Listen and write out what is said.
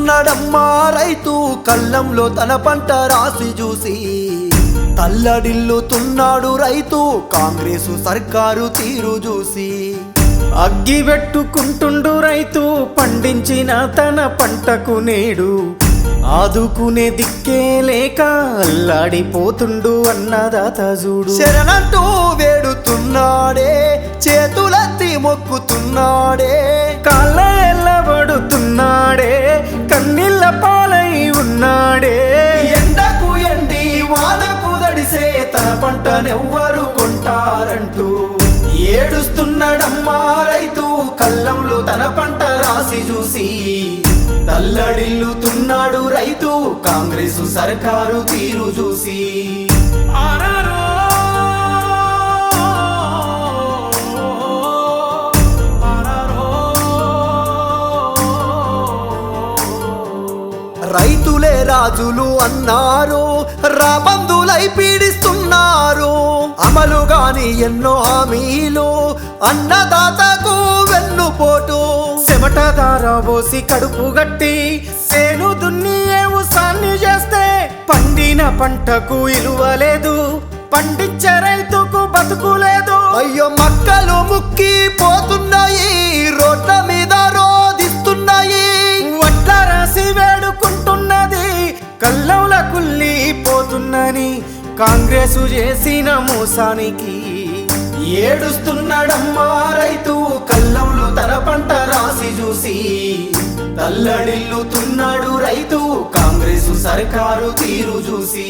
ఏడుస్తున్నాడమ్మా రైతు కళ్ళంలో తన పంట రాసి చూసి తల్లడిల్లుతున్నాడు రైతు కాంగ్రెసు సర్కారు తీరు చూసి అగ్గి పెట్టుకుంటుండు రైతు పండించిన తన పంటకు నేడు ఆదుకునే దిక్కే లేక అల్లాడిపోతుండు అన్నదాత చూడు శరణంటూ వేడుతున్నాడే చేతులెత్తి మొక్కుతున్నాడే కాళ్ళ ఎల్లబడుతున్నాడే కన్నీళ్ళ పాలై ఉన్నాడే ఎండకు ఎండి వానకు దడిసే తన పంటనెవ్వరు కొంటారంటూ ఏడుస్తున్నాడమ్మా రైతు కళ్ళంలో తన పంట రాసి చూసి తల్లడిల్లుతున్నాడు రైతు కాంగ్రెసు సర్కారు తీరు చూసి రైతులే రాజులు అన్నారు రాబందులై పీడిస్తున్నారు అమలు గాని ఎన్నో హామీలు అన్నదాతకు వెన్నుపోటు చెమటదార పోసి కడుపు గట్టి సేను దున్ని సాన్ని చేస్తే పండిన పంటకు ఇలువలేదు పండించే రైతుకు బతుకులేదు అయ్యో మక్కలు ముక్కి పోతున్నాయి రోడ్ల మీద రోధిస్తున్నాయి వడ్ల రాసి వేడుకుంటున్నది కళ్ళంల కుళ్ళిపోతున్నని కాంగ్రెసు చేసిన మోసానికి ఏడుస్తున్నాడమ్మా రైతు కళ్ళంలో తన పంట రాసి చూసి తల్లడిల్లుతున్నాడు రైతు కాంగ్రెసు సర్కారు తీరు చూసి